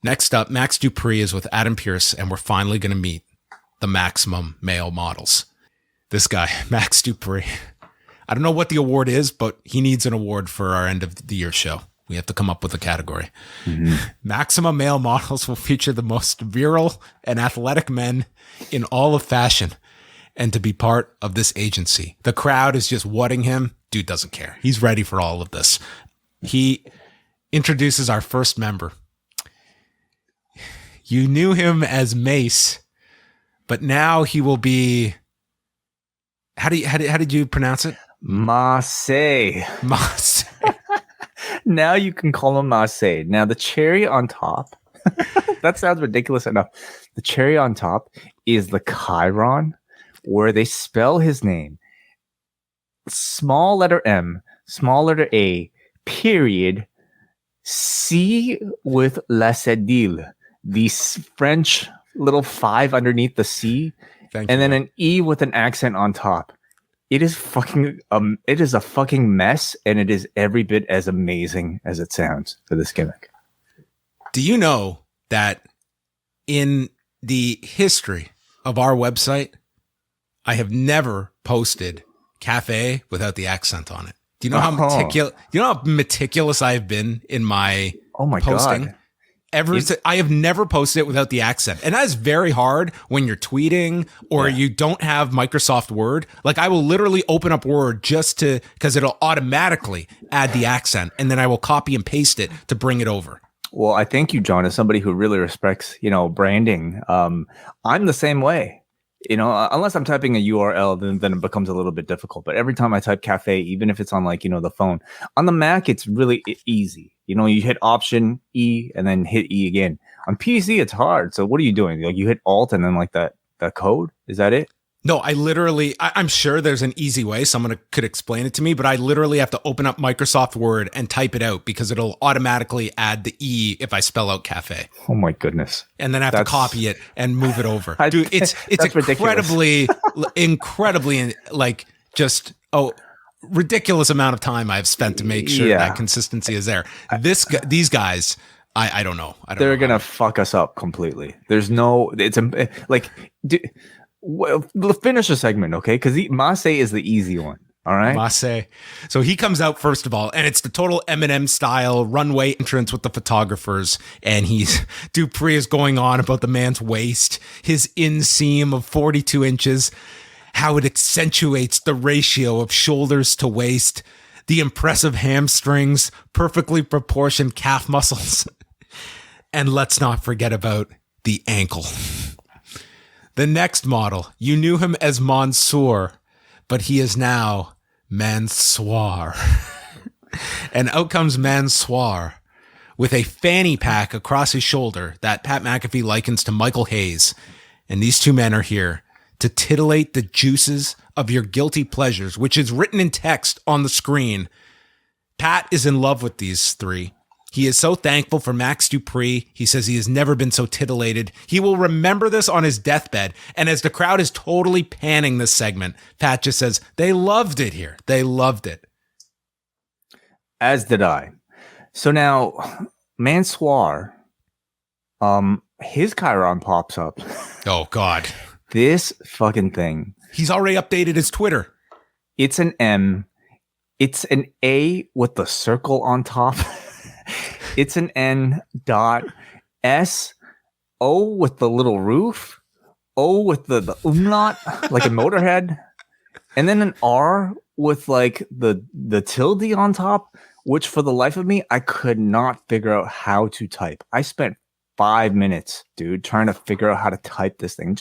Next up, Max Dupree is with Adam Pearce, and we're finally going to meet the maximum male models. This guy, Max Dupree. I don't know what the award is, but he needs an award for our end of the year show. We have to come up with a category. Mm-hmm. Maximum male models will feature the most virile and athletic men in all of fashion. And to be part of this agency, the crowd is just whatting him. Dude doesn't care. He's ready for all of this. He introduces our first member. You knew him as Mace, but now he will be. How did you pronounce it? Ma.çé. Ma.çé. Now you can call him ma.çé. Now the cherry on top. That sounds ridiculous enough. The cherry on top is the chyron, where they spell his name. Small letter M, small letter A, period, C with la cédille. The French little 5 underneath the C, and then an E with an accent on top. It is a fucking mess, and it is every bit as amazing as it sounds for this gimmick. Do you know that in the history of our website, I have never posted cafe without the accent on it? Do you know how meticulous I've been in my posting? God. I have never posted it without the accent. And that is very hard when you're tweeting or you don't have Microsoft Word. Like I will literally open up Word because it'll automatically add the accent, and then I will copy and paste it to bring it over. Well, I thank you, John, as somebody who really respects, branding. I'm the same way. Unless I'm typing a URL, then it becomes a little bit difficult. But every time I type cafe, even if it's on the phone, on the Mac, it's really easy. You hit Option E and then hit E again. On PC, it's hard. So what are you doing? Like you hit Alt and then that code? Is that it? No, I'm sure there's an easy way. Someone could explain it to me, but I literally have to open up Microsoft Word and type it out because it'll automatically add the E if I spell out cafe. Oh my goodness. And then I have to copy it and move it over. Dude, it's incredibly ridiculous amount of time I've spent to make sure that consistency is there. These guys, I don't know. They're going to fuck us up completely. There's no, well, finish the segment, okay? Because ma.çé is the easy one, all right? Ma.çé. So he comes out first of all, and it's the total Eminem style runway entrance with the photographers, and Dupree is going on about the man's waist, his inseam of 42 inches, how it accentuates the ratio of shoulders to waist, the impressive hamstrings, perfectly proportioned calf muscles, and let's not forget about the ankle. The next model, you knew him as ma.çé, but he is now ma.çôör. And out comes ma.çôör with a fanny pack across his shoulder that Pat McAfee likens to Michael Hayes. And these two men are here to titillate the juices of your guilty pleasures, which is written in text on the screen. Pat is in love with these three. He is so thankful for Max Dupree. He says he has never been so titillated. He will remember this on his deathbed. And as the crowd is totally panning this segment, Pat just says, they loved it here. They loved it. As did I. So now, ma.çôör, his chyron pops up. Oh, God. This fucking thing. He's already updated his Twitter. It's an M. It's an A with the circle on top. It's an N dot S O with the little roof, O with the umlaut, like a motorhead, and then an R with like the tilde on top, which for the life of me, I could not figure out how to type. I spent 5 minutes, dude, trying to figure out how to type this thing.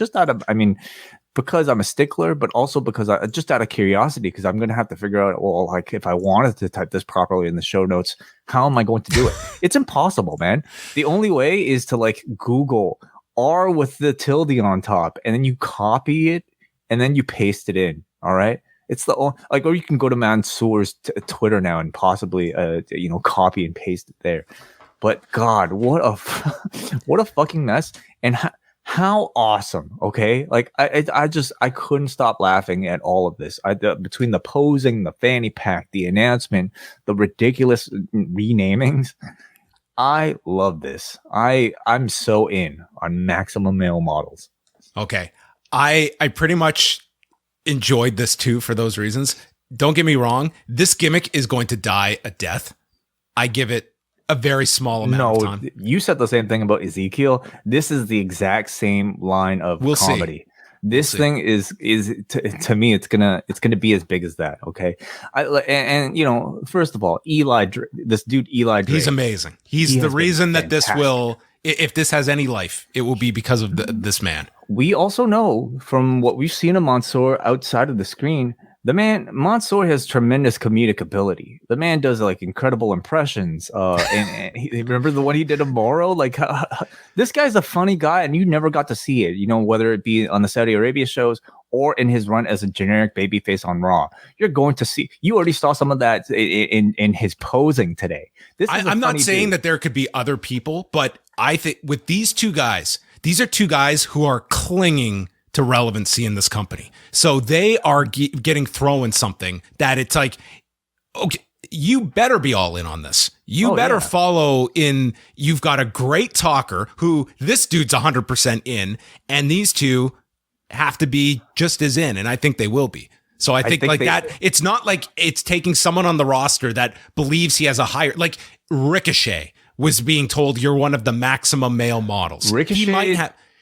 Because I'm a stickler, but also because just out of curiosity, because I'm going to have to figure out, well, like if I wanted to type this properly in the show notes, how am I going to do it? It's impossible, man. The only way is to like Google R with the tilde on top, and then you copy it, and then you paste it in. All right. It's or you can go to ma.çôőr's Twitter now and possibly, copy and paste it there. But God, what a fucking mess. And how awesome. Okay. Like I couldn't stop laughing at all of this. Between the posing, the fanny pack, the announcement, the ridiculous renamings. I love this. I'm so in on maximum male models. Okay. I pretty much enjoyed this too for those reasons. Don't get me wrong. This gimmick is going to die a death. I give it a very small amount of time. You said the same thing about Ezekiel. This is the exact same line of comedy. See. This thing is to me, it's gonna be as big as that. Okay, and you know, first of all, this dude Eli Drake, he's amazing. He's the reason that this will, if this has any life, it will be because of this man. We also know from what we've seen of ma.çé outside of the screen, the man ma.çé has tremendous comedic ability. The man does like incredible impressions. And remember the one he did of Moro? Like this guy's a funny guy, and you never got to see it. You know, whether it be on the Saudi Arabia shows or in his run as a generic babyface on Raw, you're going to see. You already saw some of that in his posing today. I'm not saying that there could be other people, but I think with these two guys, these are two guys who are clinging to relevancy in this company. So they are getting thrown something that it's like, okay, you better be all in on this. You better follow in. You've got a great talker who this dude's 100% in, and these two have to be just as in, and I think they will be. So I think like that, it's not like it's taking someone on the roster that believes he has a higher, like Ricochet was being told you're one of the maximum male models. Ricochet,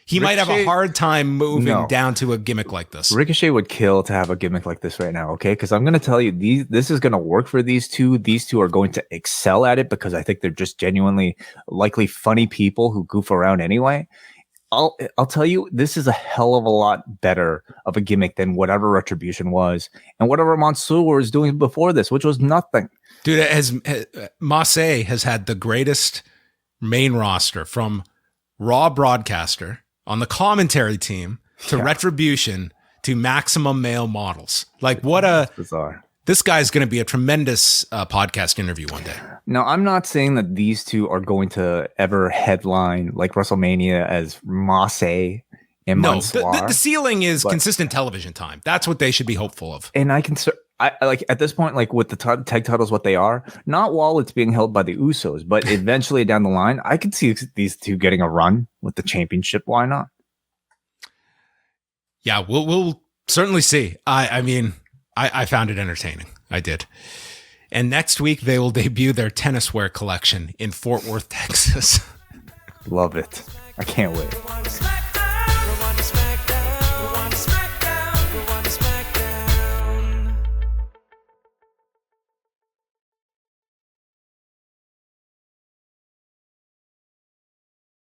He might have a hard time moving down to a gimmick like this. Ricochet would kill to have a gimmick like this right now, okay? Because I'm going to tell you, this is going to work for these two. These two are going to excel at it because I think they're just genuinely, likely funny people who goof around anyway. I'll tell you, this is a hell of a lot better of a gimmick than whatever Retribution was and whatever ma.çé was doing before this, which was nothing. Dude, ma.çé has had the greatest main roster from Raw broadcaster on the commentary team to Retribution to maximum male models. Like That's bizarre. This guy's going to be a tremendous podcast interview one day. Now, I'm not saying that these two are going to ever headline like WrestleMania as ma.çé and ma.çôör. The ceiling is consistent television time. That's what they should be hopeful of. And I like at this point, like with the tag titles, what they are, not while it's being held by the Usos, but eventually down the line, I could see these two getting a run with the championship. Why not? Yeah, we'll certainly see. I mean, I found it entertaining. I did. And next week they will debut their tennis wear collection in Fort Worth, Texas. Love it. I can't wait.